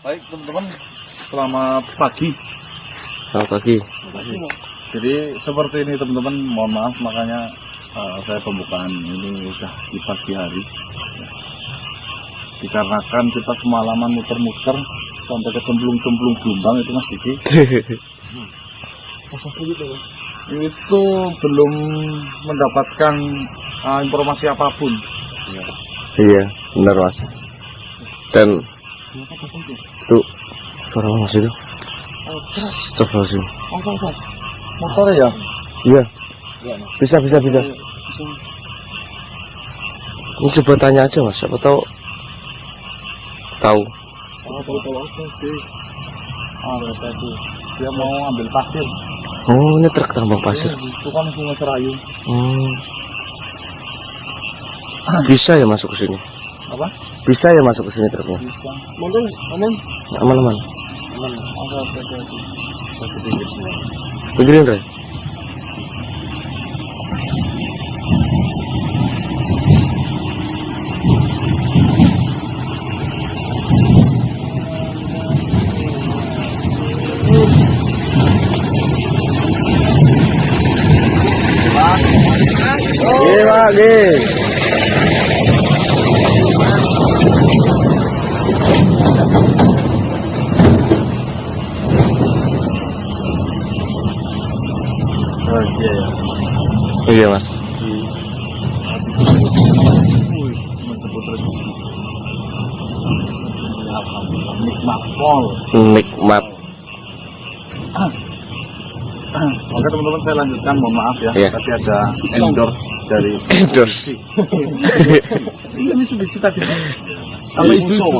Baik teman-teman, selamat pagi. Selamat pagi. Jadi seperti ini teman-teman, mohon maaf makanya saya pembukaan ini udah di pagi hari. Dikarenakan kita semalaman muter-muter sampai ke cemplung-cemplung Jombang itu Mas Diki. Itu belum mendapatkan informasi apapun. Iya, benar Mas. Dan tuh suara Mas itu. Coba sih. Motor ya? Iya. Bisa. Ini coba tanya aja Mas, siapa tahu. Tahu. Tahu apa sih? Tadi dia mau ambil pasir. Oh, ini truk tambang pasir. Itu kan Sungai Serayu. Bisa ya masuk ke sini? Apa? Bisa ya masuk ke sini truknya? Bisa. Aman? Aman. Satu pinggir semua. Pinggirin, Re. Lagi. Iya Mas. Nikmat pol. Nikmat. Oke teman-teman, saya lanjutkan, mohon maaf ya. Iya. Tapi ada endorse dari Endorse. Ini Mitsubishi tadi. Apa Isuzu?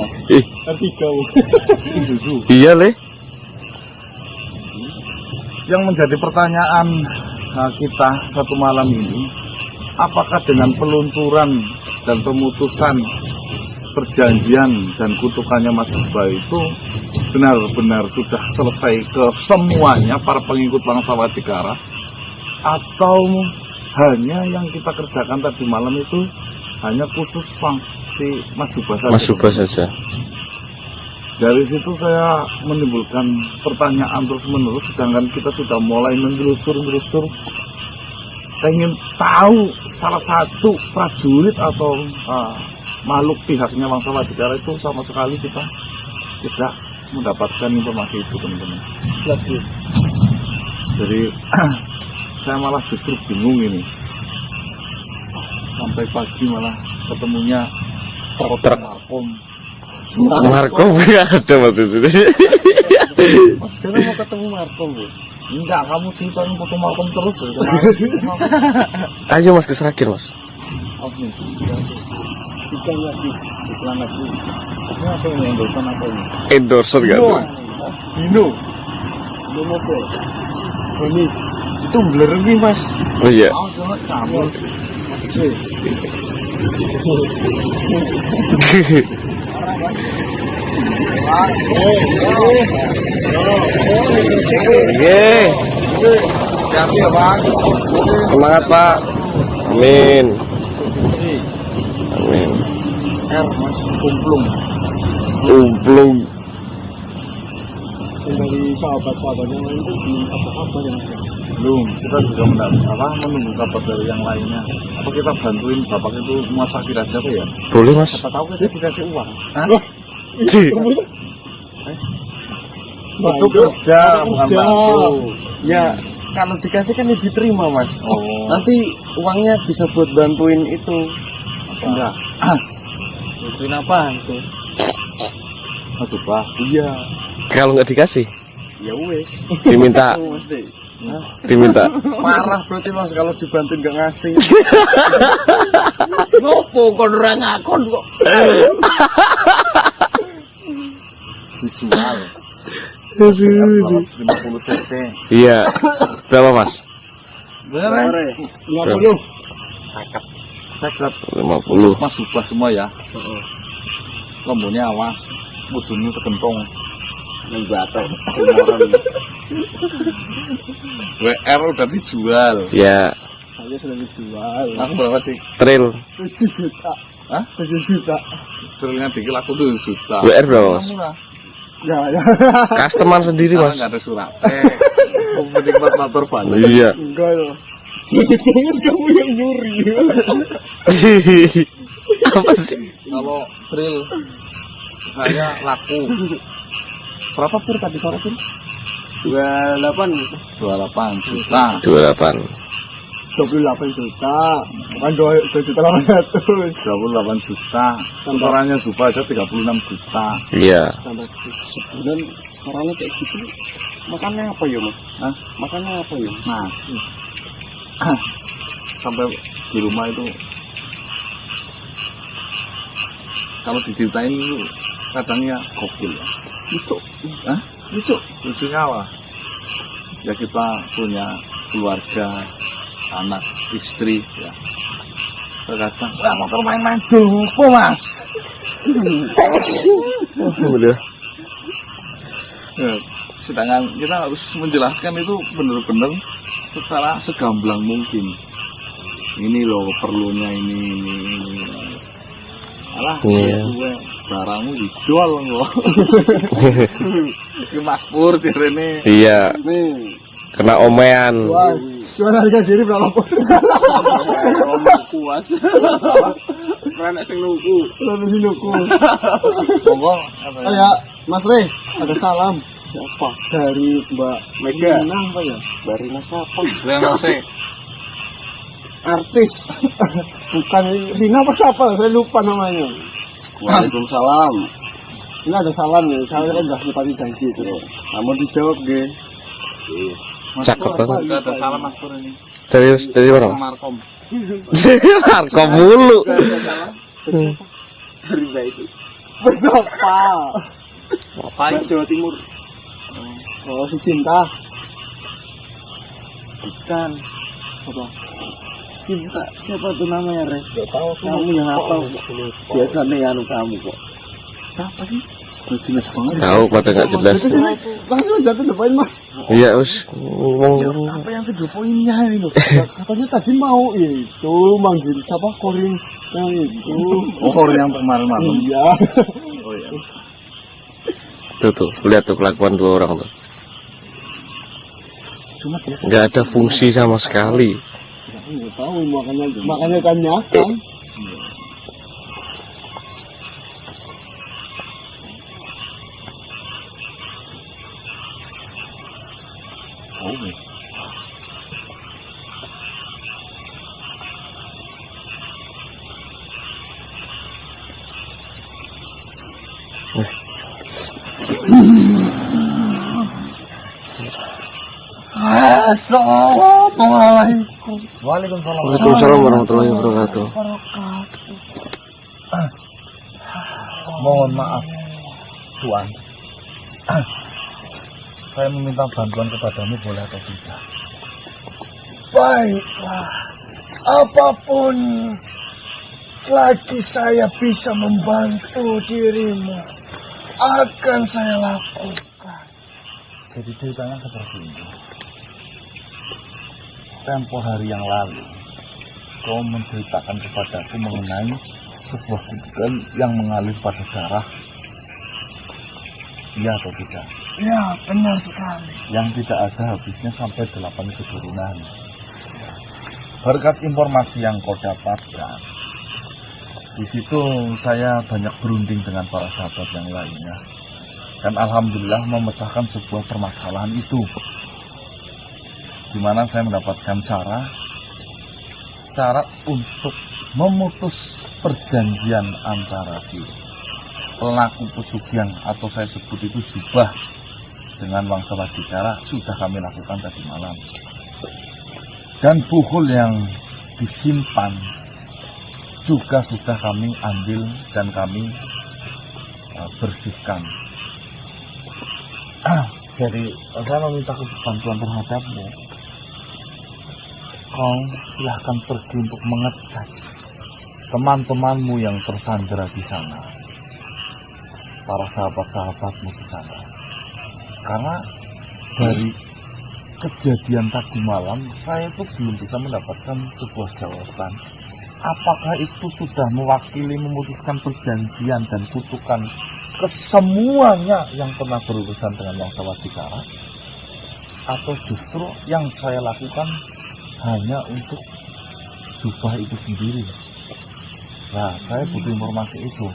Isuzu. Iya Le. Yang menjadi pertanyaan kita satu malam ini, apakah dengan pelunturan dan pemutusan perjanjian dan kutukannya Mas Subah itu benar-benar sudah selesai ke semuanya para pengikut bangsa Wadikara, atau hanya yang kita kerjakan tadi malam itu hanya khusus si Mas Subah saja? Mas Subah saja. Dari situ saya menimbulkan pertanyaan terus-menerus, sedangkan kita sudah mulai menelusur, pengen tahu salah satu prajurit atau makhluk pihaknya bangsa Wadikara itu sama sekali kita tidak mendapatkan informasi itu, teman-teman. Jadi saya malah justru bingung ini. Sampai pagi malah ketemunya truk Markom nggak ada Mas itu. Mas sekarang mau ketemu Markom ya? Enggak, kamu ceritain foto Markom terus ya. Ayo Mas ke Seragen Mas. Oke. Iklan lagi. Ini apa yang endorsean apa ini? Endorser nggak tuh? Dino mobil. Ini itu beler nih Mas. Oh iya. Kamu. Oke. Hati ya Pak. Semangat Pak. Amin. Amin. Mas kumplung. Dari sahabat-sahabatnya lain itu belum apa-apa ya. Belum, kita juga menunggu kabar dari yang lainnya. Apa kita bantuin bapak itu muat sakit aja tuh ya? Boleh Mas. Siapa tahu kita dikasih uang. Hah? Itu kerja, bukan bantu. Ya, kalau dikasih kan diterima Mas. Oh. Nanti uangnya bisa buat bantuin itu. Enggak. Bantuin apa tuh? Mas Subah. Iya. Kalau nggak dikasih, Ya wes. diminta. Diminta. Marah berarti Mas kalau dibantuin nggak ngasih. Ngopo kon ora ngakon kok. Dijual. 50 cc. Iya. Berapa Mas? Bener? 50. Sakit. 50. Mas Subah semua ya. Lembunnya awas. Mudunnya tergentong. Membatok. WR udah dijual. Ya. Saya sudah dijual. Aku berapa dik? Trail. 7 juta. Hah? 7 juta. Trailnya dikit aku 7 juta. WR berapa Mas? Murah. Ya. Customer sendiri Karena mas. nggak ada surat. Penikmat motor Bali. Iya. Enggak loh. Jangan kamu yang nyuri. Apa sih? Kalau trail saya laku. Berapa pur tadi sore pur? 28 28 juta. 28. 28 juta. Bukan 2 juta 800. 28 juta. Setorannya Zupa aja 36 juta. Iya. Sampai sebulan orangnya kayak gitu. Makannya apa ya mas? Hah? Makannya apa ya? Nasi. Sampai di rumah itu kalau diceritain itu kadangnya gokil ya. Lucu. Hah? Lucu. Lucunya apa? Ya kita punya keluarga, anak, istri ya. Terkadang, wah motor main-main dulu mas. Udah. Ya, sedangkan kita harus menjelaskan itu benar-benar secara segamblang mungkin. Ini loh perlunya ini. Alah, Iya. gue barangmu dijual kok. Ini Mas Pur ini. Iya. Nih. Kena omean. Wah. Jual harga diri berapa pur? Puas. Renek sing nuku. Lebih sing nuku. Monggo apa ya? Ya, Mas Re, ada salam. Siapa? Dari Mbak Mega. Rina apa ya? Mbak Rina siapa? Renose. Artis. Bukan Rina apa siapa? Saya lupa namanya. Waalaikumsalam. Ini ada salam ya. Saya kan udah nyepati janji itu. Namun dijawab deh. Cakep banget. Enggak ada salah Mas Pur ini. Dari mana? Markom. Markom mulu. Dari Mbak itu. Berapa? Apa? Jawa Timur. Oh, si Cinta. Bukan. Apa? Cinta. Siapa tuh namanya, Re? Gak tahu. Kamu yang hafal. Biasanya anu kamu kok. Siapa sih? Jelas banget. Tahu pada nggak jelas. Langsung jatuh depan Mas. Iya us ngomong. Apa yang kedua poinnya ini loh? Katanya tadi mau itu manggil siapa Korin yang itu. Oh, yang kemarin malam. Iya. Oh iya. Tuh lihat tuh kelakuan dua orang tuh. Cuma dia Nggak ada fungsi sama sekali. nggak tahu makanya tanyakan. Oh. Assalamualaikum. Waalaikumsalam. Waalaikumsalam warahmatullahi wabarakatuh. Mohon maaf, Tuan. Saya meminta bantuan kepadamu boleh atau tidak? Baiklah, apapun selagi saya bisa membantu dirimu akan saya lakukan. Jadi ceritanya seperti ini. Tempo hari yang lalu, kau menceritakan kepadaku mengenai sebuah kuburan yang mengalir pada darah. Iya atau tidak? Ya, benar sekali. Yang tidak ada habisnya sampai 8 keturunan. Berkat informasi yang kau dapatkan, di situ saya banyak berunding dengan para sahabat yang lainnya, dan alhamdulillah memecahkan sebuah permasalahan itu, di mana saya mendapatkan cara untuk memutus perjanjian antara si pelaku pesugihan atau saya sebut itu Zubah dengan Wangsa Wadikara sudah kami lakukan tadi malam. Dan buhul yang disimpan juga sudah kami ambil dan kami bersihkan. Jadi saya meminta bantuan terhadapmu. Kau silahkan pergi untuk mengecek teman-temanmu yang tersandera di sana, para sahabat-sahabatmu di sana. Karena dari kejadian tadi malam saya itu belum bisa mendapatkan sebuah jawaban. Apakah itu sudah mewakili memutuskan perjanjian dan kutukan ke semuanya yang pernah berurusan dengan Wangsa Wadikara, atau justru yang saya lakukan hanya untuk Subah itu sendiri? Nah, saya butuh informasi itu.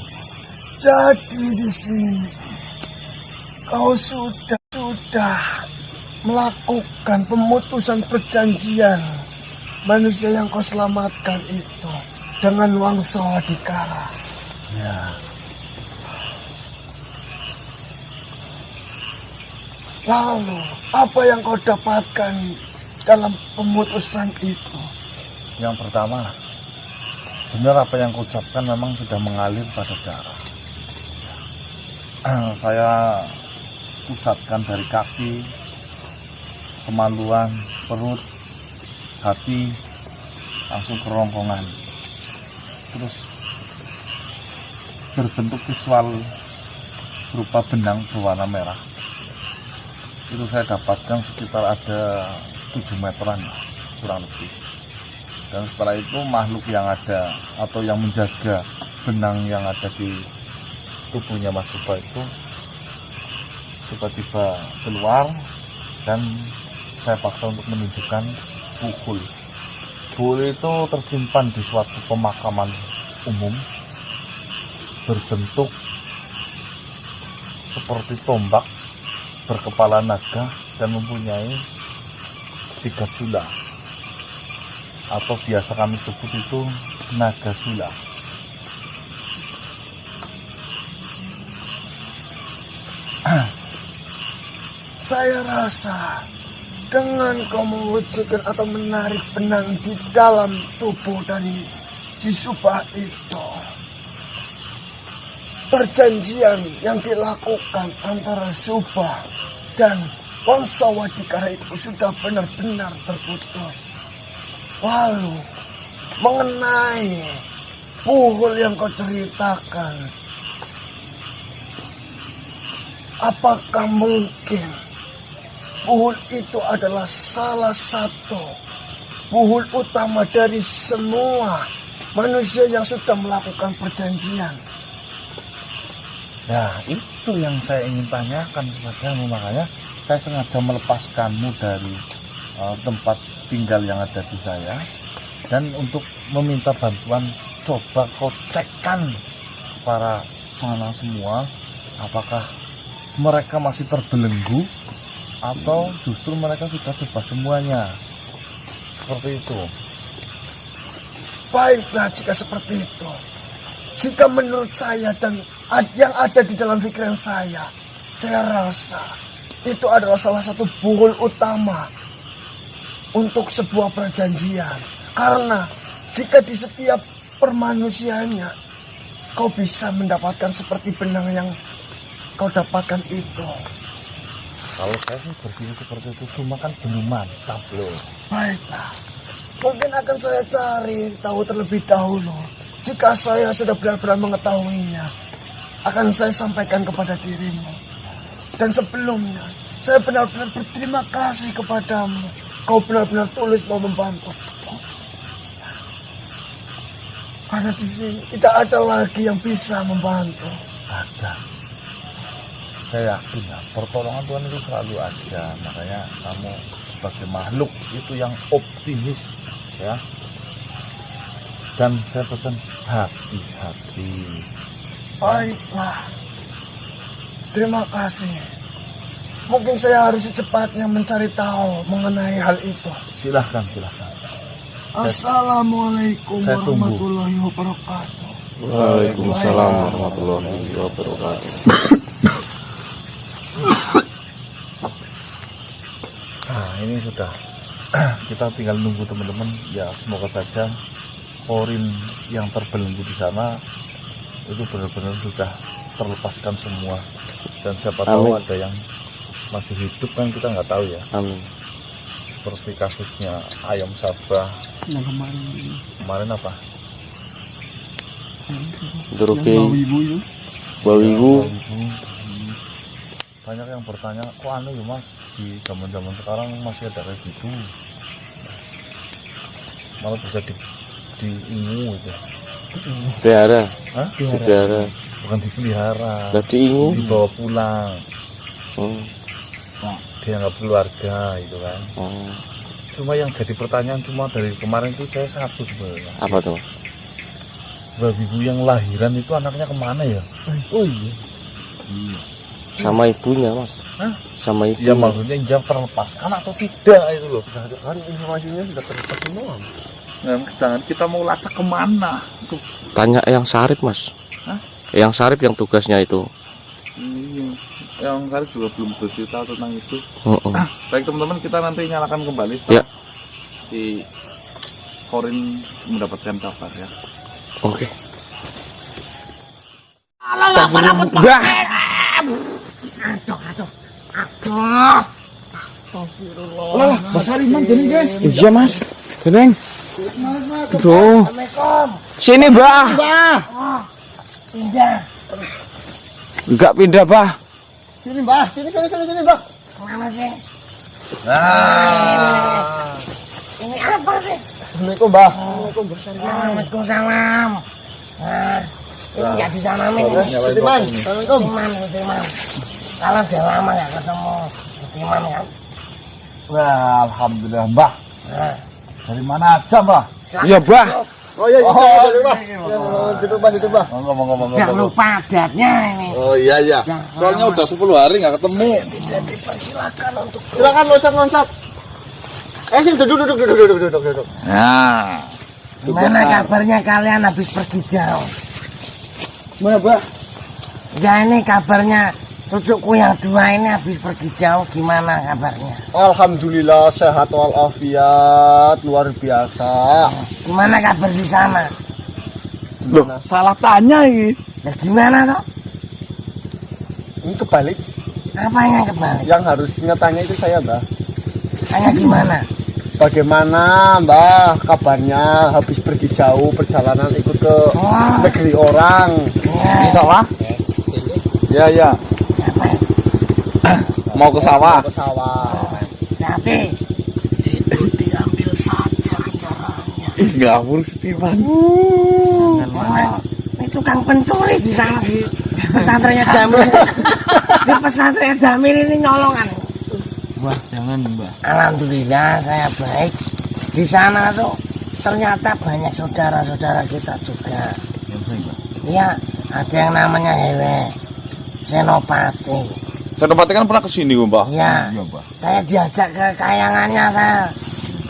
Jadi di sini kau sudah melakukan pemutusan perjanjian manusia yang kau selamatkan itu dengan Wangsa Wadikara. Ya. Lalu apa yang kau dapatkan dalam pemutusan itu? Yang pertama, benar apa yang kuucapkan memang sudah mengalir pada darah. Saya pusatkan dari kaki, kemaluan, perut, hati, langsung ke rongkongan. Terus berbentuk visual berupa benang berwarna merah. Itu saya dapatkan sekitar ada 7 meteran kurang lebih. Dan setelah itu makhluk yang ada atau yang menjaga benang yang ada di tubuhnya Mas Subah itu tiba-tiba keluar, dan saya paksa untuk menunjukkan pukul. Pukul itu tersimpan di suatu pemakaman umum berbentuk seperti tombak berkepala naga dan mempunyai 3 jula, atau biasa kami sebut itu naga sula. Saya rasa dengan kau mewujudkan atau menarik benang di dalam tubuh dari si Subah itu, perjanjian yang dilakukan antara Subah dan Wangsa Wadikara itu sudah benar-benar terputus. Lalu mengenai puhul yang kau ceritakan, apakah mungkin puhul itu adalah salah satu puhul utama dari semua manusia yang sudah melakukan perjanjian? Nah, itu yang saya ingin tanyakan kepadamu, makanya saya sengaja melepaskanmu dari tempat tinggal yang ada di saya, dan untuk meminta bantuan, coba kau cekkan para sana semua, apakah mereka masih terbelenggu atau justru mereka sudah bebas semuanya. Seperti itu. Baiklah jika seperti itu. Jika menurut saya dan yang ada di dalam pikiran saya rasa itu adalah salah satu puhul utama untuk sebuah perjanjian. Karena jika di setiap permanusiaannya kau bisa mendapatkan seperti benang yang kau dapatkan itu. Kalau saya sih berpikir seperti itu, cuma kan belum mantap loh. Baiklah, mungkin akan saya cari tahu terlebih dahulu. Jika saya sudah benar-benar mengetahuinya, akan saya sampaikan kepada dirimu. Dan sebelumnya, saya benar-benar berterima kasih kepadamu. Kau benar-benar tulus mau membantu. Karena di sini tidak ada lagi yang bisa membantu. Ada. Saya yakin ya, pertolongan Tuhan itu selalu ada. Makanya kamu sebagai makhluk itu yang optimis, ya. Dan saya pesan hati-hati. Baiklah. Terima kasih. Mungkin saya harus secepatnya mencari tahu mengenai hal itu. Silahkan. Assalamualaikum Saya tunggu. warahmatullahi wabarakatuh. Waalaikumsalam warahmatullahi wabarakatuh. Nah, ini sudah. Kita tinggal nunggu teman-teman. Ya, semoga saja korin yang terbelenggu di sana itu benar-benar sudah terlepaskan semua. Dan siapa tahu ada yang masih hidup, kan kita nggak tahu ya. Amin. Seperti kasusnya ayam Sabah Yang kemarin apa? Duruki ibu Bawigu. Banyak yang bertanya, kok aneh ya mas, di zaman-zaman sekarang masih ada kayak gitu, malah bisa diingu itu. Tiara. Hah? Tiara. bukan dipelihara, Jadi ingin. dibawa pulang. Hmm. Nah, dianggap keluarga itu kan. Oh. Cuma yang jadi pertanyaan cuma dari kemarin itu saya satu sebenarnya. Apa tuh? Babi ibu yang lahiran itu anaknya kemana ya? Oh iya. Sama ibunya mas. Hah? Sama Ya ibunya. maksudnya yang terlepaskan atau tidak itu loh. Kan informasinya sudah terlepas semua. Nah, sedangkan kita mau lacak kemana? Tanya yang Sarip mas. Hah? Yang Sarip yang tugasnya itu. Iya. Yang kali juga belum bercerita tentang itu. Heeh. Baik teman-teman, kita nanti nyalakan kembali setelah Ya. si Korin mendapatkan kabar ya. Oke. Bah. Lah, Mas Hariman gini guys. Iya mas. Geneng. Tuh. Sini bah. Pindah. Enggak pindah bah. Sini, Mbah. Sini, Mbah. Kemana sih? Nah, Ini apa sih? Assalamualaikum, Mbah. Waalaikumsalam. Nah, ini nggak disalamin. nyalain Timan, rokok nih. Assalamualaikum. Timan. Kalau udah lama nggak ketemu Timan kan? Wah, alhamdulillah Mbah. Nah, Dari mana aja Mbah? Iya bah. Oh iya, Mbah. Duduk, Mbah. Ngomong. nggak lupa adatnya ini. Oh iya. Soalnya udah 10 hari nggak ketemu. Dipersilakan untuk Silakan loncat. Sini duduk. Nah, gimana kabarnya kalian habis pergi jauh? Mana, Mbah? Ya ini kabarnya cucuku yang dua ini habis pergi jauh, gimana kabarnya? Alhamdulillah sehat walafiat, luar biasa. Gimana kabar di sana? Loh, salah tanya ini. Ya gimana toh? Ini kebalik. Apa yang kebalik? Yang harusnya tanya itu saya, Mbah. Tanya gimana? Bagaimana, Mbah, kabarnya habis pergi jauh perjalanan ikut ke Wah, negeri orang? ya, sawah? Ya. apa ya? Mau ke sawah. Ke sawah. Nanti itu diambil saja kendaraannya. Enggak urus Timan. Memang ini tukang pencuri di sana di pesantrennya Damil. Di pesantrennya Damil ini nyolongan. Wah, jangan mbak. Alhamdulillah saya baik. Di sana tuh ternyata banyak saudara-saudara kita juga. Iya, ada yang namanya Hewe, Senopati. Senopati kan pernah kesini Mbah. Iya, saya diajak ke kayangannya saya.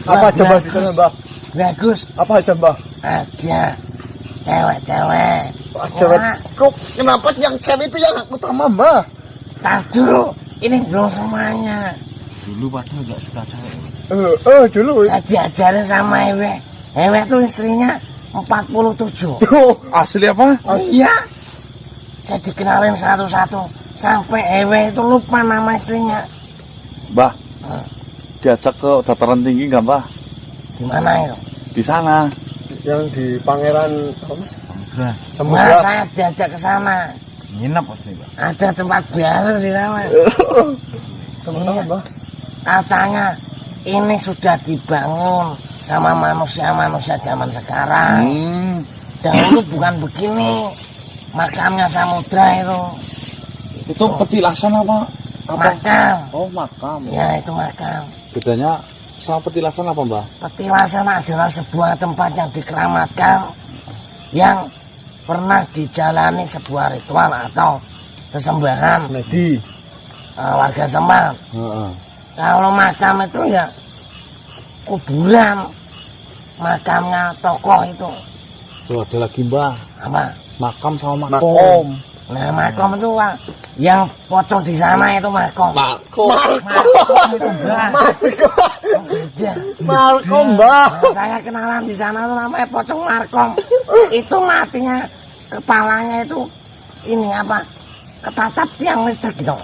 Apa aja, Mbah, di Bagus. sana, Mbah? Bagus, Apa aja, Mbah? ada cewek-cewek. Cewek. Wah, Kok kenapa yang cewek itu yang utama, Mbah? tar dulu, ini belum semuanya. Dulu padahal nggak suka cewek. Dulu. Saya diajarin sama Hewe. Hewe itu istrinya 47. Asli apa? Oh iya, saya dikenalin satu-satu sampai Hewe itu lupa nama istrinya. Mbah. Diajak ke dataran tinggi enggak Mbah? Di mana itu? Di sana. Yang di Pangeran apa? Nah, Samudra. saya diajak ke sana. Nginep pasti mbak. Ada tempat baru di sana. Teman-teman, Mbah. Katanya ini sudah dibangun sama manusia-manusia zaman sekarang. Dahulu bukan begini. Makamnya Samudra itu. Itu petilasan apa? Makam. Oh, makam. Ya itu makam. Bedanya sama petilasan apa Mbah? Petilasan adalah sebuah tempat yang dikeramatkan yang pernah dijalani sebuah ritual atau sesembahan Nedi. warga setempat. Kalau makam itu ya kuburan, makamnya tokoh itu Tuh ada lagi Mbah. apa? Makam sama Makom. Nah makom itu Pak, yang pocong di sana itu makom. Makom. Makom itu Mbah. Beda. Makom, Mbah. Nah, saya kenalan di sana tuh namanya pocong markom. Itu matinya kepalanya itu ini apa? Ketatap tiang listrik gitu.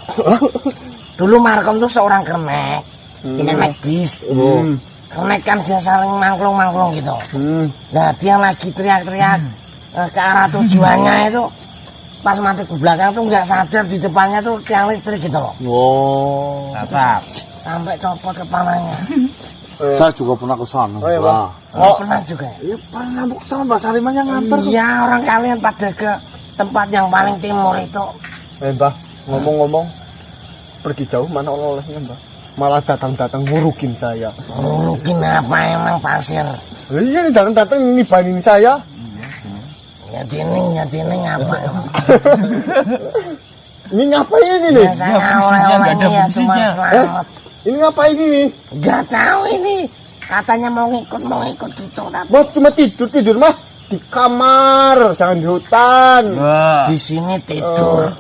Dulu markom tuh seorang kernek, kernek bis. Kernek kan dia saling mangklung-mangklung gitu. Nah dia lagi teriak-teriak ke arah tujuannya itu. Pas mati ke belakang tuh nggak sadar di depannya tuh tiang listrik gitu loh. Oh. Tatap. Sampai copot kepalanya. Saya juga pernah ke sana. Oh, iya, Mbah. Oh, pernah juga ya? Iya pernah Bu, sama Mbak Sariman yang nganter. Iya, orang kalian pada ke tempat yang paling timur itu. Mbah, ngomong-ngomong, pergi jauh mana oleh-olehnya, Mbah? Malah datang-datang ngurukin saya. Mungkin apa emang pasir? Iya, datang-datang nibanin saya. Ya tining apa? Ini ngapain ini? Biasanya oleh-olehnya ya cuma selamat. Ini ngapain ini? Gak tahu ini. Katanya mau ngikut gitu. Tapi Mbah cuma tidur mah di kamar, jangan di hutan. Wah. di sini tidur,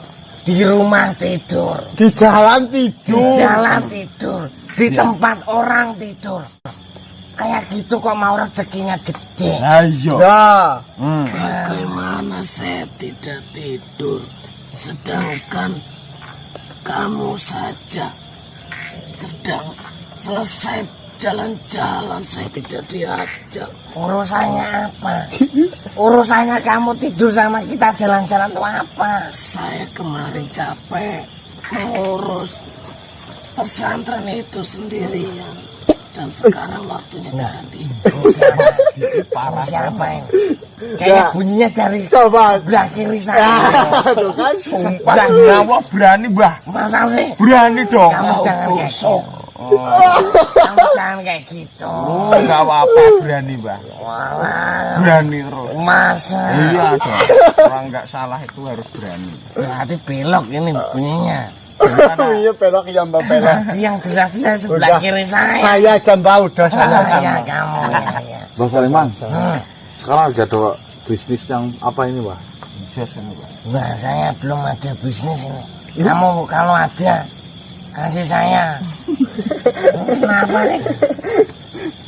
di rumah tidur, Di jalan di tidur. jalan tidur, di tempat orang tidur. Kayak gitu kok mau rezekinya gede. Ayo. Ya, Bagaimana saya tidak tidur, sedangkan kamu saja sedang selesai jalan-jalan saya tidak diajak. Urusannya apa? Urusannya kamu tidur sama kita jalan-jalan itu apa? Saya kemarin capek mengurus pesantren itu sendirian. Dan sekarang waktunya ganti. Siapa ini? Kayak bunyinya dari coba. sebelah kiri saya. Tuh kan. Sumpah nyawa berani, Mbah. Masa sih? Berani dong. Kamu jangan kayak gitu. Kamu jangan kayak gitu. Oh, enggak apa-apa berani, Mbah. Walah, Berani terus. masa? Iya dong. Orang enggak salah itu harus berani. Berarti belok ini bunyinya. Iya belok ya Mbak belok. Berarti yang jelas-jelas sebelah Udah. kiri saya. Saya jamba udah saya Ah, jamba. ya kamu ya. Bang Sariman, Hmm. sekarang lagi ada bisnis yang apa ini, Mbak? Jos ini, Mbah. Wah, saya belum ada bisnis ini. Kamu kalau ada kasih saya. Kenapa nih?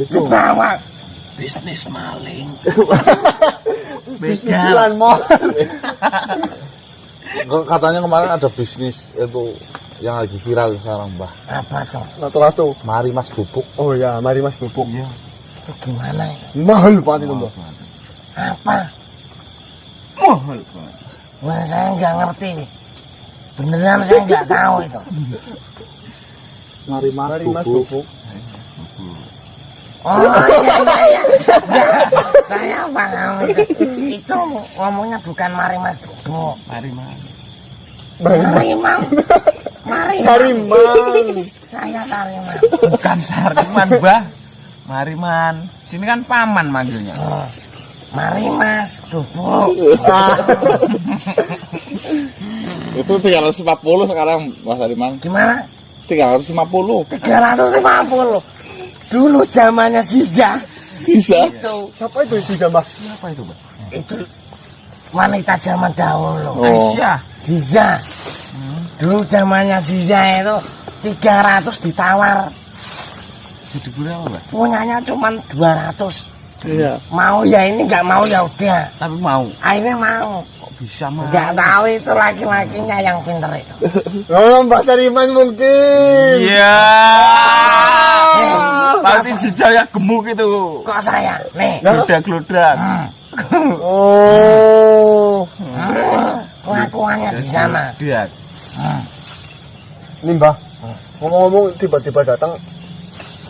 Ketawa. Bisnis maling. Bisnisan mau. Katanya kemarin ada bisnis itu yang lagi viral sekarang, Mbah. Apa tuh? Ratu-ratu. Mari Mas Bubuk. Oh ya, mari Mas Bubuk. Iya. Itu gimana ya? Mahal banget itu Mbak. Apa? Mahal banget. Wah, saya nggak ngerti. Beneran saya nggak tahu itu. Mari Mas Mari Mas Bubuk. Bubuk. Oh iya. Saya paham itu. Itu ngomongnya bukan mari Mas Bubuk. Mari, Mas. Mari Mam. Mari. Sariman. Saya Sariman. Bukan Sariman, Mbah. Mariman. Sini kan paman manggilnya. Oh, mari Mas Bubuk. Itu 350 sekarang, Mas Sariman. Gimana? 350. 350. Dulu zamannya Sija. Bisa. Itu Siapa itu jamba? Siapa itu, Mbah? itu wanita zaman dahulu. Aisyah. Ziza. Dulu zamannya Ziza itu 300 ditawar. Jadi berapa, Mbah? Punyanya cuma 200. Iya. Mau ya ini nggak mau ya udah. Tapi mau. Akhirnya mau. Kok bisa, Mas? Nggak tahu itu laki-lakinya yang pinter itu. Oh, Mbak Sariman mungkin. Iya. Eh, Pasti jejalnya gemuk itu. Kok saya? Nih. Gludak-gludak. Oh. Kelakuannya di sana. Dia. Ini Mbah. Ngomong-ngomong tiba-tiba datang.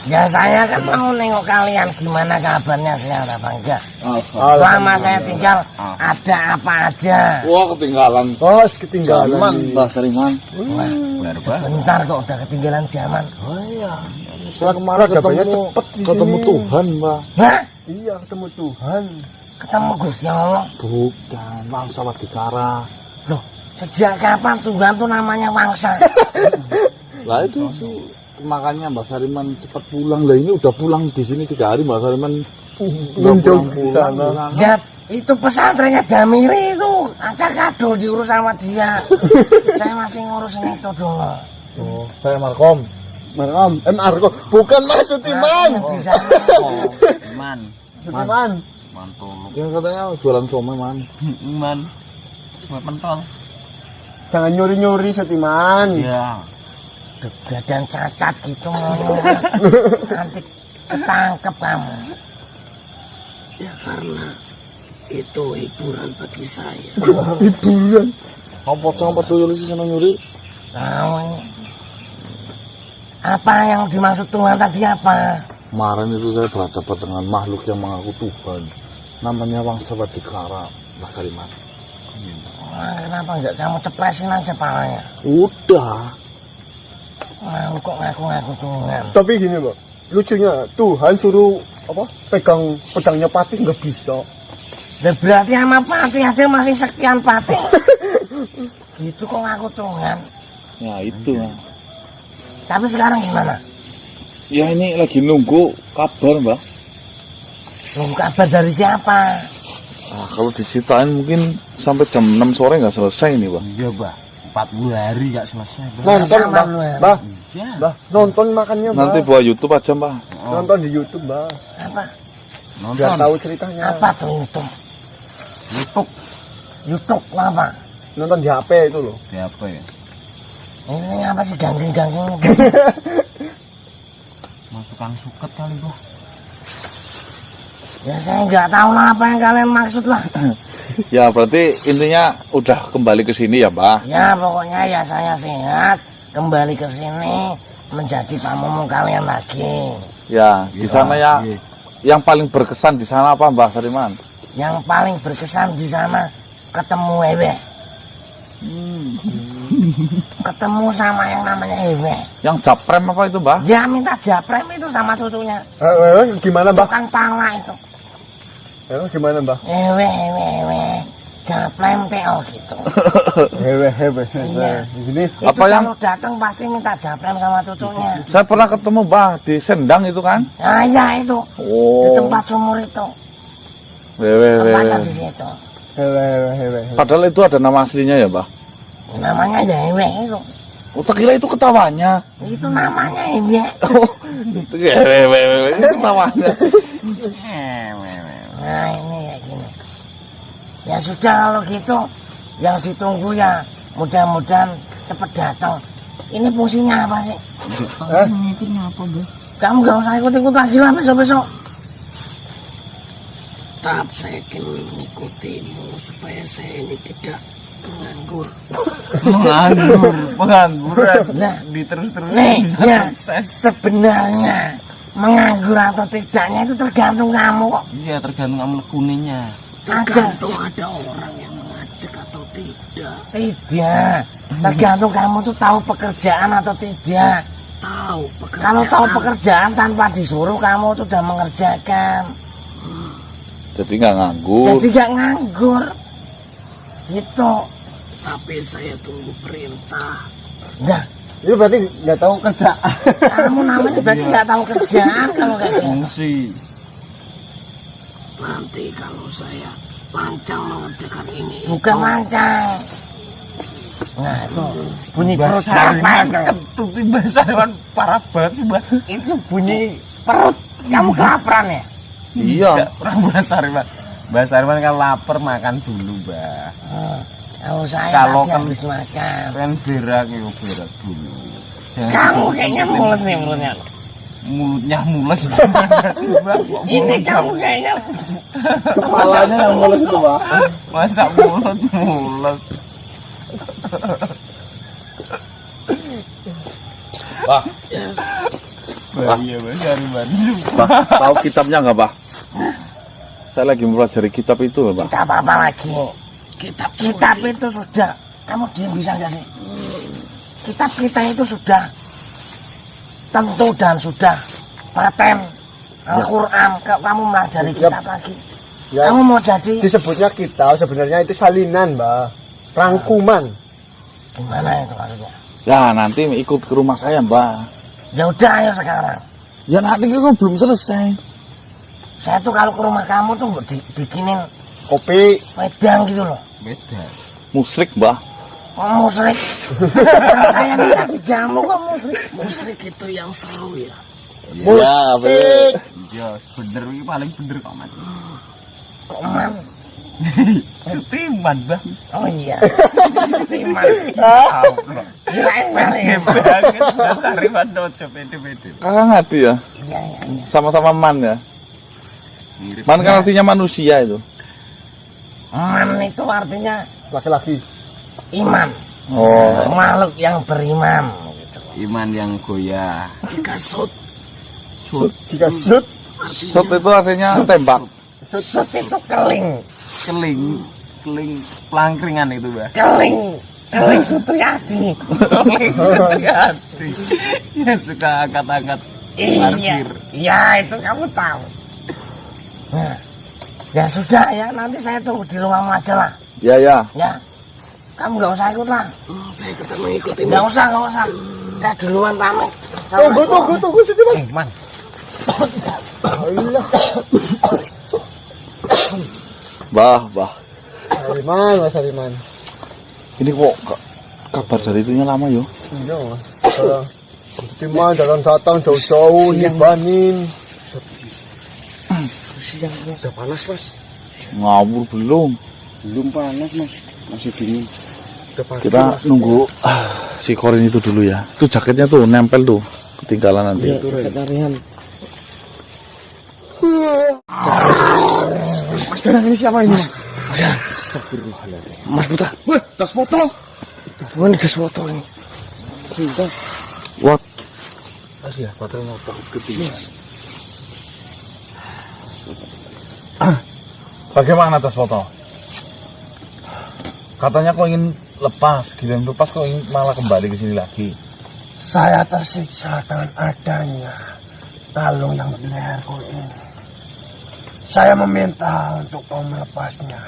Ya saya kan mau nengok kalian gimana kabarnya sehat apa enggak. Alhamdulillah. Selama saya tinggal ada apa aja. Wah, ketinggalan. Bos ketinggalan. Zaman, Mbah Sariman. Benar, Mbah. Bentar kok udah ketinggalan zaman. Oh iya. Saya kemarin Peradabannya ketemu cepet di ketemu sini. Tuhan, Mbah. Hah? Iya, ketemu Tuhan. Ketemu Gusti Allah. Bukan, Wangsa Wadikara. Loh, sejak kapan Tuhan tuh namanya Wangsa? Lah itu sih. Makanya Mbak Sariman cepat pulang. Lah ini udah pulang di sini 3 hari, Mbak Sariman udah Nunduk di pulang-pulang sana. di sana. Ya, itu pesantrennya Damiri itu. Acak kado diurus sama dia. Saya masih ngurusin itu dulu. Oh, saya Markom. Markom, Markom. Bukan Mas Sutiman. Di sana. Iman. Sutiman. Mantul. Dia katanya jualan somai, Man. Iman. Cuma pentol. Jangan nyuri-nyuri Sutiman. Iya. Badan cacat gitu mau nyuri. Nanti ketangkep kamu. Ya karena itu hiburan bagi saya. Hiburan. Apa sama tuyul sih seneng nyuri? Tahu ini. Apa yang dimaksud Tuhan tadi apa? Kemarin itu saya berhadapan dengan makhluk yang mengaku Tuhan. Namanya Wangsa Wadikara, Mbak Sariman. Kenapa enggak kamu cepresin aja palanya? Udah. Mau kok ngaku-ngaku Tuhan. Tapi gini Mbak, lucunya Tuhan suruh apa pegang pedangnya Patih nggak bisa. Dan berarti sama Patih aja masih sekian Patih. Itu kok ngaku Tuhan. Ya itu. Tapi sekarang gimana? Ya ini lagi nunggu kabar, Mbak. Nunggu kabar dari siapa? Ah, kalau diceritain mungkin sampai jam 6 sore nggak selesai ini, Bang. Iya, Mbak. 40 hari nggak selesai, Mbak. Nonton Sama Mbak, lu ya. Mbak, Iya. Mbak, nonton makannya Mbak. Nanti buat YouTube aja, Mbak. Nonton di YouTube Mbak, Apa? biar Nonton tahu ceritanya. Apa tuh YouTube? YouTube YouTube apa? Nonton di HP itu loh. di apa ya? Ini apa sih ganggu-ganggu? Masukan suket kali, Mbak. Ya saya nggak tahu lah apa yang kalian maksud lah. Ya berarti intinya udah kembali ke sini ya, Mbak. Ya pokoknya ya saya sehat kembali ke sini menjadi pamong kalian lagi. Ya, di sana ya. Yang paling berkesan di sana apa, Mbak Sariman? Yang paling berkesan di sana ketemu Ewe. Ketemu sama yang namanya Ewe. Yang japrem apa itu, Mbak? Dia minta japrem itu sama cucunya. Gimana Mbak? Tukang pala itu. Gimana Mbak? Ewe. Japrem TO gitu. Hewe. Iya. Ini Itu Apa yang- kalau datang pasti minta japrem sama cucunya. Saya pernah ketemu, Mbak, di Sendang itu kan? Nah iya itu. Di Oh. tempat sumur itu. Wewe. Tempatnya di situ. hewe. Padahal itu ada nama aslinya ya, Mbak. Namanya ya Ewe itu. Oh, tak kira itu ketawanya. Itu namanya Ewe. Wewe. Itu ketawanya. Nah ini ya gini. Ya sudah kalau gitu, yang ditunggu ya mudah-mudahan cepet datang. Ini fungsinya apa sih? Kamu gak usah ikut-ikut lagi lah besok-besok. Tetap saya akan mengikutimu supaya saya ini tidak menganggur. Pengangguran. Nah, Diterus-terus nih, bisa ya, sukses. sebenarnya menganggur atau tidaknya itu tergantung kamu kok. Iya, tergantung kamu kuningnya. Tergantung ada orang yang mengajak atau tidak. Tidak. Tergantung kamu tuh tahu pekerjaan atau tidak. Tahu pekerjaan. Kalau tahu pekerjaan tanpa disuruh kamu tuh udah mengerjakan. Jadi nggak nganggur. Jadi gak nganggur. Gitu. Tapi saya tunggu perintah. Nah, Itu berarti nggak tahu kerja. kamu namanya berarti gak tahu kerjaan kalau kayak gitu. Fungsi. Nanti kalau saya lancang mengerjakan ini. Bukan lancang. Nah, itu bunyi perut siapa itu? Ketuti bahasa hewan parah banget sih, Mbak. Itu bunyi perut. Kamu kelaparan ya? Iya. Orang bahasa Mbak. Bahasa Arman kan lapar makan dulu, Mbak. Kalau saya Kalau tadi kan- habis makan. Kan berak itu berak dulu. Jangan Kamu kayaknya mules nih mulutnya. mulutnya mules gimana sih, Mbak? Kok Ini mulut kamu kayaknya. Kepalanya yang mulut tuh Mbak. masa mulut mules? Bah, Bahaya bahasa Arman. Bah, tahu kitabnya nggak, Bah? Saya lagi mempelajari kitab itu loh, Bah. Kita apa lagi? Kitab itu sudah. Kamu diam bisa nggak sih? Kitab kita itu sudah tentu dan sudah paten Al-Quran. Kamu melajari kitab lagi. Ya, Kamu mau jadi disebutnya kita sebenarnya itu salinan Mbak. Rangkuman. gimana itu maksudnya? Ya nanti ikut ke rumah saya, Mbak. Ya udah ayo sekarang. Ya nanti kan belum selesai. Saya tuh kalau ke rumah kamu tuh dibikinin Kopi. wedang gitu loh. Beda. Musrik, Mbak. Oh, musrik. Saya minta dijamu kok musrik. Musrik itu yang seru ya. Ya, bener. Iya, bener ini paling bener kok, Mas. Kok man? Setiman, Mbak. Oh iya. Setiman. Kirain balik. Banget bahasa Arman dojo pede-pede. Kakak ngerti ya? Iya, iya, iya. Sama-sama man ya. Mirip. Man kan artinya manusia itu. Man itu artinya Laki-laki. iman. Oh. Makhluk yang beriman. Gitu. Iman yang goyah. Jika sud. Jika sud. Shot itu artinya tembak. Sud itu keling. Keling pelangkringan itu, Mbah. Keling Sutriyadi. Keling Sutriyadi. Ya suka angkat-angkat parkir. Iya, itu kamu tahu. Nah, ya sudah ya, nanti saya tunggu di rumahmu aja lah. Ya, ya. Ya, kamu nggak usah ikut lah. Saya ikut mengikuti. Nggak usah. Saya duluan pamit. Tunggu situ, Mas. Man. Bah. Hariman, Mas Hariman. Ini kok kabar dari itunya lama yo. Iya, Mas. Hariman datang jauh-jauh nyebanin. Siang udah panas, Mas. Ngawur belum. Belum panas, Mas. Masih dingin. Kita nunggu si Korin itu dulu ya. Tuh jaketnya tuh nempel tuh. Ketinggalan nanti. Iya, jaket harian. Mas Danang ini siapa ini, Mas? Astagfirullahaladzim. Mas Buta. Wah, tas foto. Ini tas foto ini. Sudah. What? Ya, baterai motor ketinggalan. Bagaimana tas foto? Katanya kau ingin lepas, giliran lepas kau ingin malah kembali ke sini lagi. Saya tersiksa dengan adanya kalung yang di leherku ini. Saya meminta untuk kau melepasnya.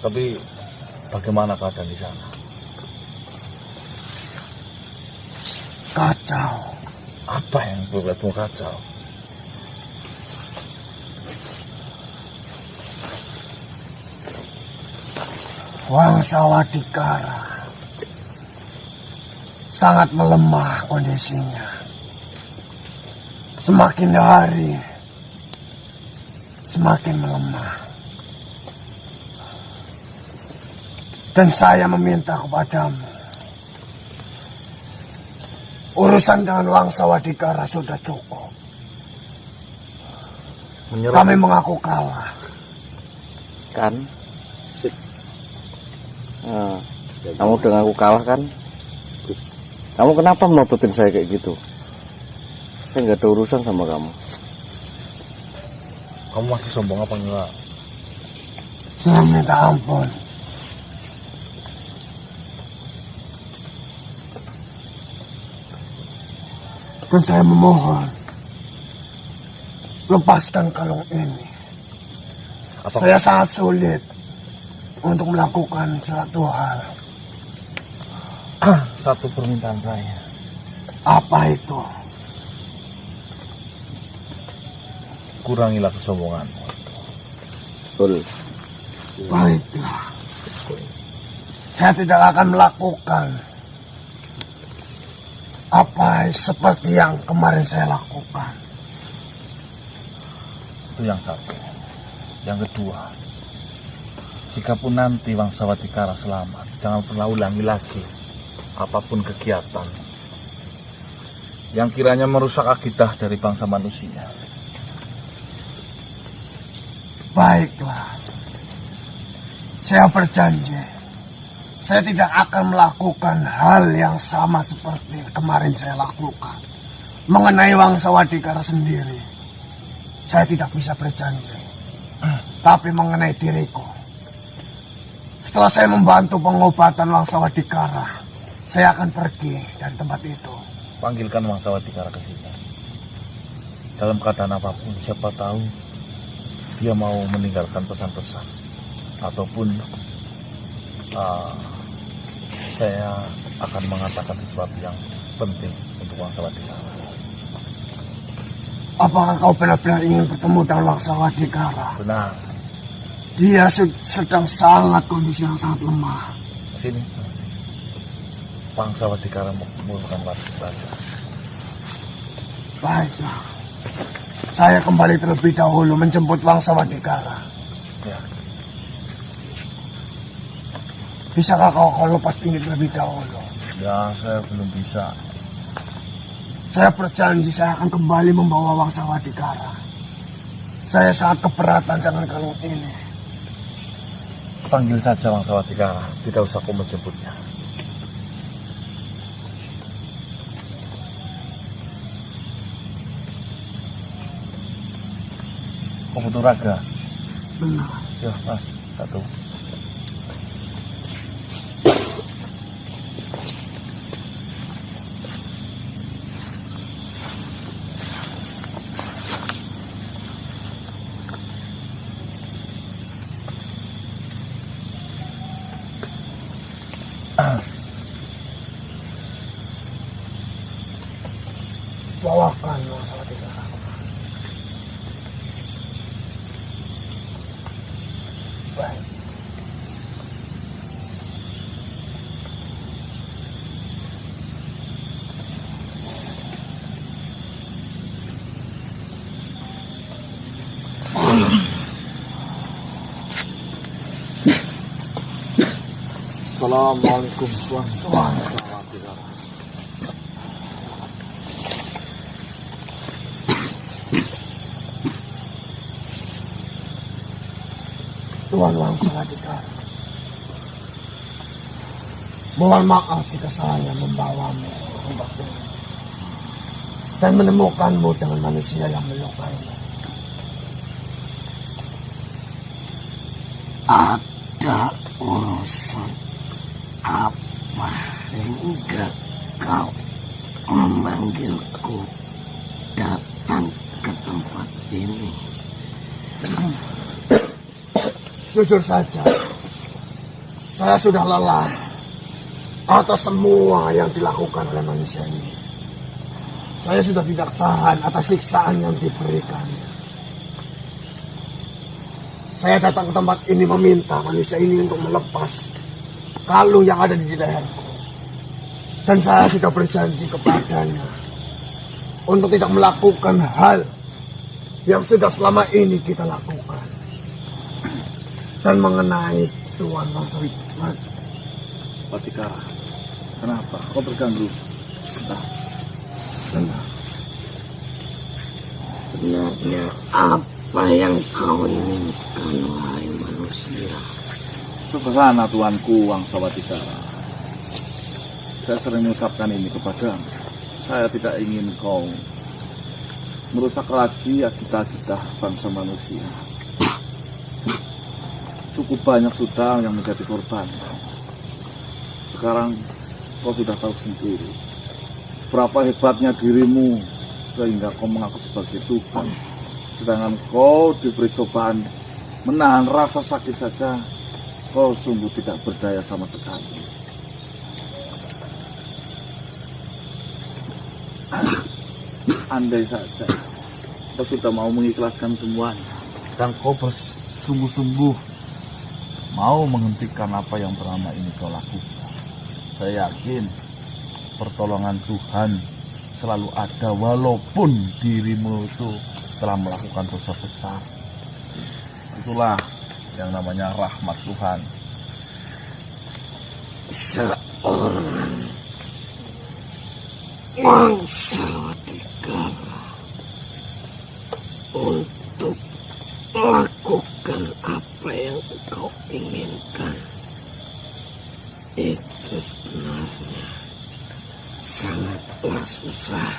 Tapi bagaimana keadaan di sana? Kacau. Apa yang membuatmu kacau? Wangsa Wadikara sangat melemah kondisinya. Semakin hari semakin melemah. Dan saya meminta kepadamu, urusan dengan Wangsa Wadikara sudah cukup. Kami mengaku kalah. Kan? Nah, kamu udah ngaku kalah kan? Kamu kenapa menututin saya kayak gitu? Saya nggak ada urusan sama kamu. Kamu masih sombong apa enggak? Saya minta ampun. Dan saya memohon, lepaskan kalung ini. Saya sangat sulit untuk melakukan suatu hal. Satu permintaan saya. Apa itu? Kurangilah kesombonganmu. Betul. Baiklah. Saya tidak akan melakukan apa seperti yang kemarin saya lakukan. Itu yang satu. Yang kedua, jikapun nanti Wangsa Wadikara selamat, jangan pernah ulangi lagi apapun kegiatan yang kiranya merusak akidah dari bangsa manusia. Baiklah. Saya berjanji, saya tidak akan melakukan hal yang sama seperti kemarin saya lakukan. Mengenai Wangsa Wadikara sendiri, saya tidak bisa berjanji. Tapi mengenai diriku, setelah saya membantu pengobatan Wangsa Wadikara, saya akan pergi dari tempat itu. Panggilkan Wangsa Wadikara ke sini. Dalam keadaan apapun, siapa tahu dia mau meninggalkan pesan-pesan ataupun saya akan mengatakan sesuatu yang penting untuk Wangsa Wadikara. Apakah kau benar-benar ingin bertemu dengan Wangsa Wadikara? Benar. Dia sedang sangat kondisi yang sangat lemah. Sini. Wangsa Wadikara merupakan raja. Baiklah. Saya kembali terlebih dahulu menjemput Wangsa Wadikara. Ya. Bisakah kau lepas ini terlebih dahulu? Ya, saya belum bisa. Saya berjanji saya akan kembali membawa Wangsa Wadikara. Saya sangat keberatan dengan kalung ini. Panggil saja Wangsa Wadikara, tidak usah kau menjemputnya. Kau butuh raga. Benar. Ya, Mas, satu. Bawakan masalah kita. Baik. Assalamualaikum warahmatullahi Tuan Wang Sawadika, mohon maaf jika saya membawamu ke tempat ini dan menemukanmu dengan manusia yang melukaimu. Ada urusan apa hingga kau memanggilku datang ke tempat ini? Jujur saja, saya sudah lelah atas semua yang dilakukan oleh manusia ini. Saya sudah tidak tahan atas siksaan yang diberikan. Saya datang ke tempat ini meminta manusia ini untuk melepas kalung yang ada di leherku. Dan saya sudah berjanji kepadanya untuk tidak melakukan hal yang sudah selama ini kita lakukan. Dan mengenai Tuan Bangsa Hikmat, Patikara, kenapa kau terganggu? Sebenarnya apa yang kau inginkan, wahai manusia? Sederhana tuanku Wangsa Patikara. Saya sering mengucapkan ini kepadamu. Saya tidak ingin kau merusak lagi kita bangsa manusia. Cukup banyak sudah yang menjadi korban. Sekarang kau sudah tahu sendiri berapa hebatnya dirimu sehingga kau mengaku sebagai Tuhan. Sedangkan kau diberi cobaan menahan rasa sakit saja, kau sungguh tidak berdaya sama sekali. Andai saja kau sudah mau mengikhlaskan semuanya dan kau bersungguh-sungguh mau menghentikan apa yang selama ini kau lakukan, saya yakin pertolongan Tuhan selalu ada walaupun dirimu itu telah melakukan dosa besar. Itulah yang namanya rahmat Tuhan. Seorang Wangsa Wadikara untuk melakukan apa yang kau inginkan itu sebenarnya sangatlah susah.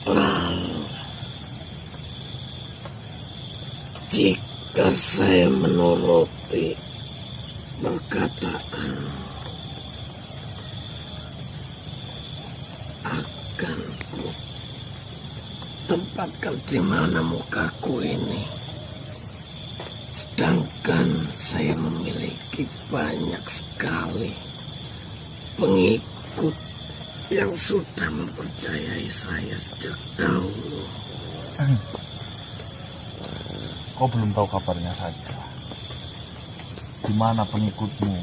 Lalu jika saya menuruti perkataan, akan ku tempatkan di mana mukaku ini. Sedangkan saya memiliki banyak sekali pengikut yang sudah mempercayai saya sejak dahulu. Kau belum tahu kabarnya saja. Di mana pengikutmu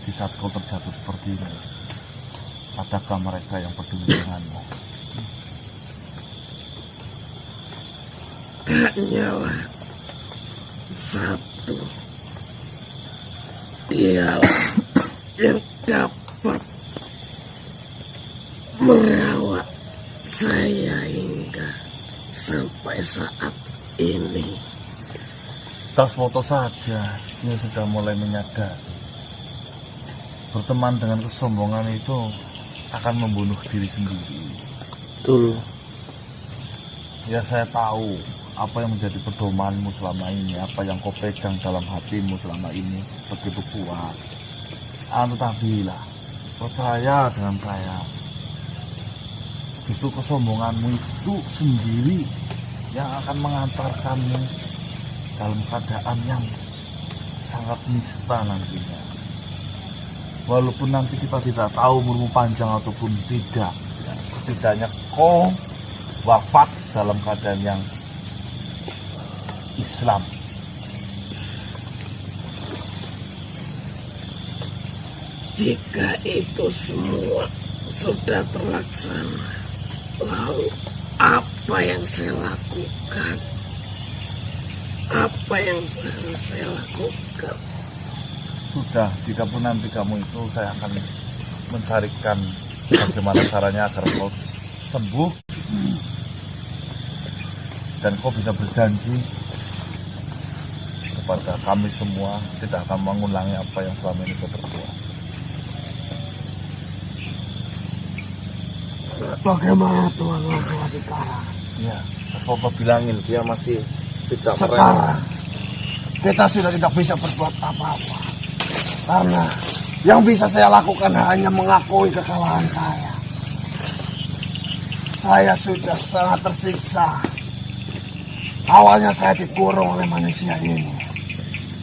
di saat kau terjatuh seperti ini? Adakah mereka yang peduli denganmu? Hanyalah satu. Dialah yang dapat merawat saya hingga sampai saat ini. Daswoto saja dia sudah mulai menyadar. Berteman dengan kesombongan itu akan membunuh diri sendiri. Betul. Ya saya tahu apa yang menjadi pedomanmu selama ini, apa yang kau pegang dalam hatimu selama ini begitu kuat. Tetapi percaya dengan saya, justru kesombonganmu itu sendiri yang akan mengantarkanmu dalam keadaan yang sangat nista nantinya. Walaupun nanti kita tidak tahu umurmu panjang ataupun tidak, setidaknya kau wafat dalam keadaan yang Islam. Jika itu semua sudah terlaksana, lalu apa yang saya lakukan? Apa yang harus saya lakukan? Sudah, jika pun nanti kamu itu, saya akan mencarikan bagaimana caranya agar kau sembuh dan kau bisa berjanji kepada kami semua tidak akan mengulangi apa yang selama ini kau perbuat. Bagaimana Tuhan Wangsawattikara? Ya, Bapak bilangin dia masih tidak Sekarang kita sudah tidak bisa berbuat apa-apa, karena yang bisa saya lakukan hanya mengakui kekalahan saya. Saya sudah sangat tersiksa. Awalnya saya dikurung oleh manusia ini,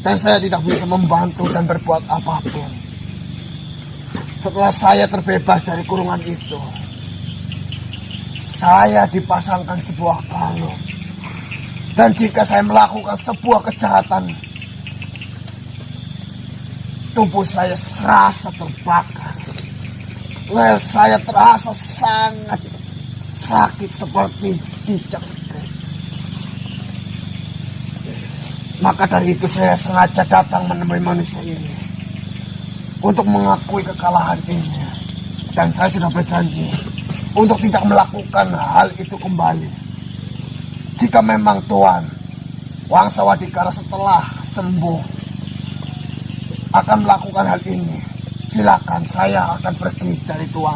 dan saya tidak bisa membantu dan berbuat apapun. Setelah saya terbebas dari kurungan itu, saya dipasangkan sebuah kalung. Dan jika saya melakukan sebuah kejahatan, tubuh saya serasa terbakar. Leher saya terasa sangat sakit seperti dicengkram. Maka dari itu saya sengaja datang menemui manusia ini untuk mengakui kekalahan ini. Dan saya sudah berjanji untuk tidak melakukan hal itu kembali. Jika memang Tuhan Wangsawattikara setelah sembuh akan melakukan hal ini, silakan, saya akan pergi dari Tuhan.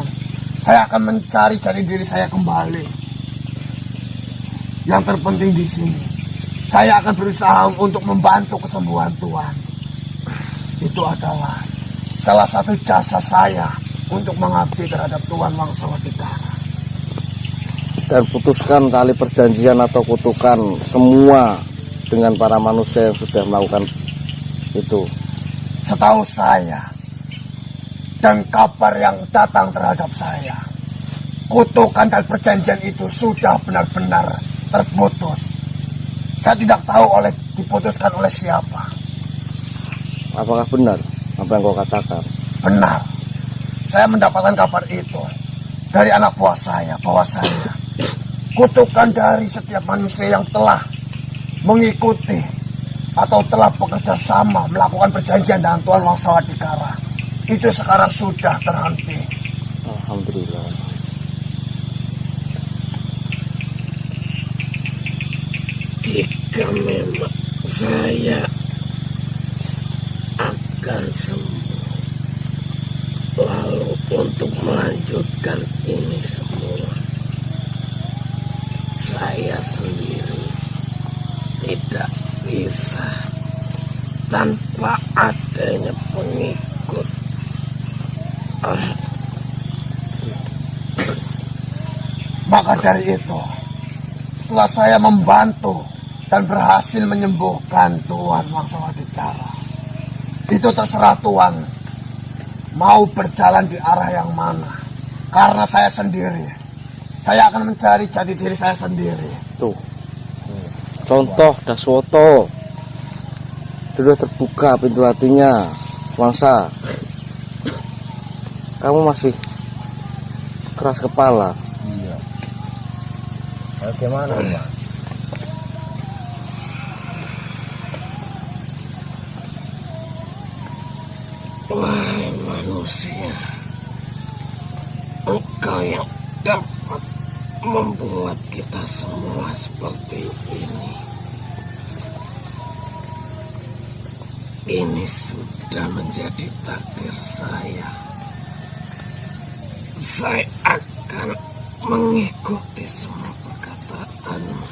Saya akan mencari jati diri saya kembali. Yang terpenting di sini, saya akan berusaha untuk membantu kesembuhan Tuhan. Itu adalah salah satu jasa saya untuk mengabdi terhadap Tuhan Wangsawattikara. Dan putuskan tali perjanjian atau kutukan semua dengan para manusia yang sudah melakukan itu. Setahu saya dan kabar yang datang terhadap saya, kutukan dan perjanjian itu sudah benar-benar terputus. Saya tidak tahu diputuskan oleh siapa. Apakah benar apa yang kau katakan? Benar. Saya mendapatkan kabar itu dari anak buah saya, bahwasanya kutukan dari setiap manusia yang telah mengikuti atau telah bekerja sama melakukan perjanjian dengan Tuhan Wangsawattikara itu sekarang sudah terhenti. Alhamdulillah. Jika memang saya akan sembuh, lalu untuk melanjutkan ini semua, saya sendiri tidak bisa tanpa adanya pengikut. Maka dari itu, setelah saya membantu dan berhasil menyembuhkan Tuhan Wangsawattikara, itu terserah Tuhan mau berjalan di arah yang mana. Karena saya sendiri, saya akan mencari jati diri saya sendiri. Tuh, contoh Daswoto sudah terbuka pintu hatinya. Wangsa, kamu masih keras kepala. Iya. Bagaimana, Pak? Wahai manusia, engkau yang dapat membuat kita semua seperti ini. Ini sudah menjadi takdir saya. Saya akan mengikuti semua perkataanmu.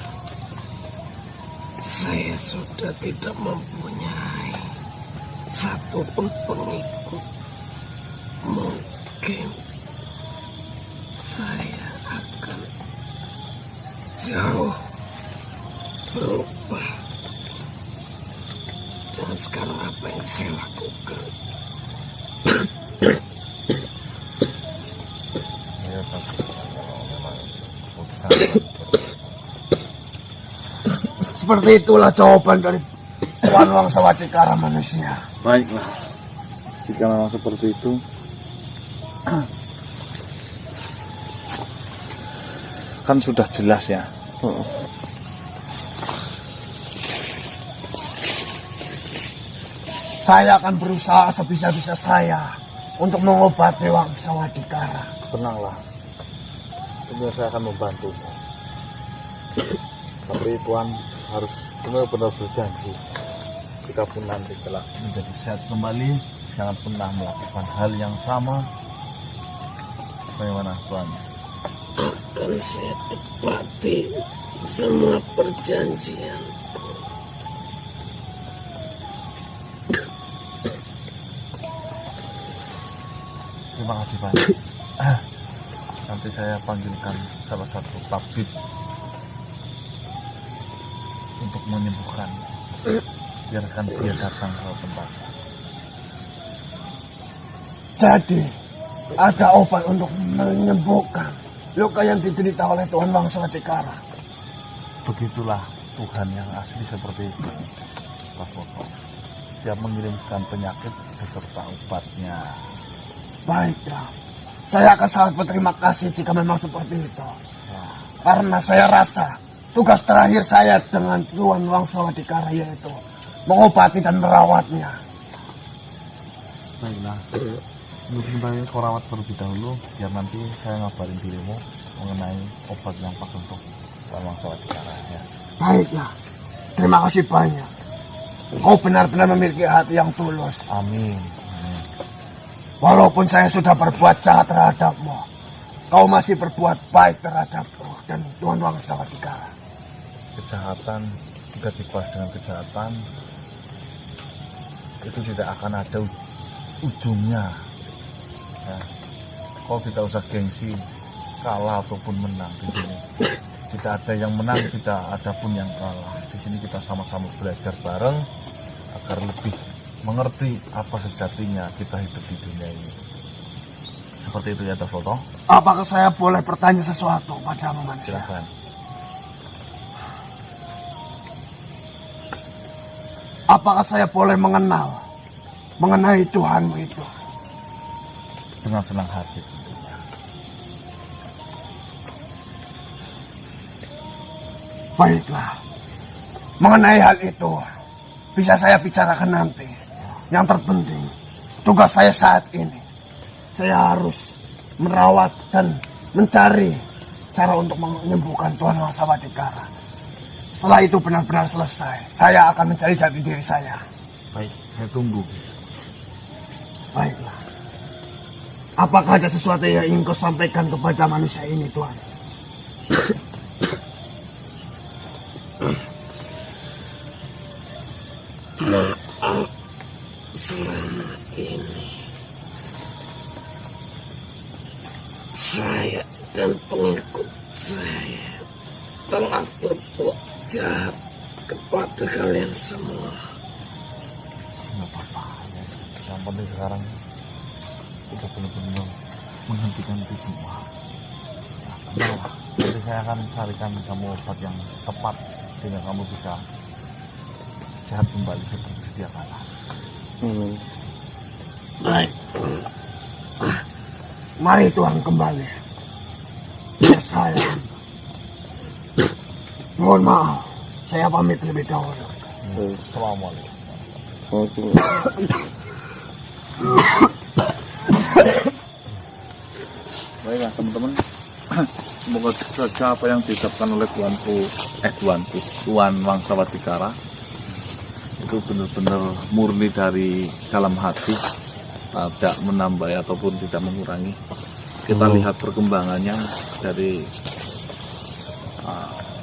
Saya sudah tidak mempunyai satupun pengikut. Mungkin saya akan jauh berubah. Dan sekarang apa yang saya lakukan? Seperti itulah jawaban dari Tuan Wangsawadikara manusia. Baiklah, jika memang seperti itu, kan sudah jelas ya. Saya akan berusaha sebisa-bisa saya untuk mengobati Wangsawadikara. Tenanglah, tentunya saya akan membantumu. Tapi Tuan harus benar-benar berjanji, jika pun nanti telah menjadi sehat kembali, jangan pernah melakukan hal yang sama. Bagaimana Tuan? Akan saya tepati semua perjanjian. Terima kasih banyak. Nanti saya panggilkan salah satu tabib untuk menyembuhkan. Biarkan dia datang ke tempat. Jadi, ada obat untuk menyembuhkan luka yang diderita oleh Tuan Wangsawadikara. Begitulah Tuhan yang asli seperti itu, Pak Foto. Dia mengirimkan penyakit beserta obatnya. Baiklah, saya akan sangat berterima kasih jika memang seperti itu. Karena saya rasa tugas terakhir saya dengan Tuan Wangsawadikara yaitu mengobati dan merawatnya. Baiklah, mungkin baik kau rawat terlebih dahulu, biar nanti saya ngabarin dirimu mengenai obat yang pas untuk Tuan Wangsawadikara ya. Baiklah, terima kasih banyak. Kau benar-benar memiliki hati yang tulus. Amin. Walaupun saya sudah berbuat jahat terhadapmu, kau masih berbuat baik terhadapku dan Tuan Wangsawadikara. Kejahatan, jika dibalas dengan kejahatan, itu tidak akan ada ujungnya ya. Kau tidak usah gengsi kalah ataupun menang di sini. Tidak ada yang menang, tidak ada pun yang kalah. Di sini kita sama-sama belajar bareng agar lebih mengerti apa sejatinya kita hidup di dunia ini. Seperti itu ya, Foto. Apakah saya boleh bertanya sesuatu padamu, manusia? Silakan. Apakah saya boleh mengenai Tuhanmu itu? Dengan senang hati tentunya. Baiklah, mengenai hal itu bisa saya bicarakan nanti. Yang terpenting, tugas saya saat ini, saya harus merawat dan mencari cara untuk menyembuhkan Tuan Wangsawadikara. Setelah itu benar-benar selesai, saya akan mencari jati diri saya. Baik, saya tunggu. Baiklah. Apakah ada sesuatu yang ingin kau sampaikan kepada manusia ini, Tuan? Selama ini saya dan pengikut saya telah berbuat jahat kepada kalian semua. Nggak apa-apa ya. Yang penting sekarang kita benar-benar menghentikan itu semua. Nah, nanti saya akan carikan kamu obat yang tepat sehingga kamu bisa sehat kembali seperti sedia kala. Baik. Mari Tuhan kembali. Biar saya. Mohon maaf, saya pamit lebih dahulu. Assalamualaikum. Baiklah teman-teman, semoga saja apa yang diucapkan oleh Tuan Wangsawadikara itu benar-benar murni dari dalam hati, tidak menambah ataupun tidak mengurangi. Kita lihat perkembangannya dari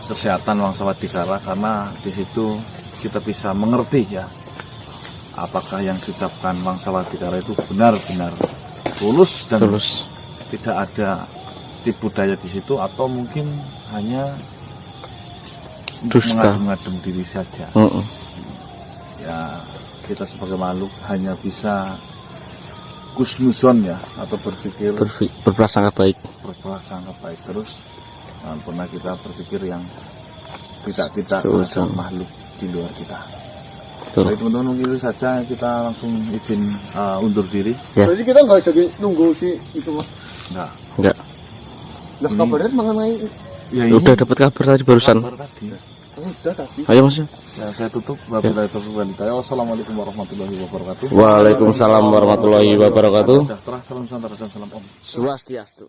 kesehatan Wangsa Wadikara, karena di situ kita bisa mengerti ya apakah yang diucapkan Wangsa Wadikara itu benar-benar tulus dan tidak ada tipu daya di situ, atau mungkin hanya mengadem-adem diri saja. Ya, kita sebagai makhluk hanya bisa kusnuzon ya, atau berpikir berprasangka baik terus. Jangan pernah kita berpikir yang tidak Seuson. makhluk di luar kita. Betul. Baik teman-teman, mungkin itu saja, kita langsung izin undur diri. Ya. Jadi kita nggak bisa nunggu si itu mas. Enggak. Lah kabarnya mengenai Ya, Udah dapat kabar tadi barusan. kabar tadi. udah tadi. Ayo Mas. Ya, saya tutup. Wabillahi taufiq wal hidayah. Wassalamualaikum warahmatullahi wabarakatuh. Waalaikumsalam warahmatullahi wabarakatuh. Sejahtera, salam Nusantara, dan salam Om. Swastiastu.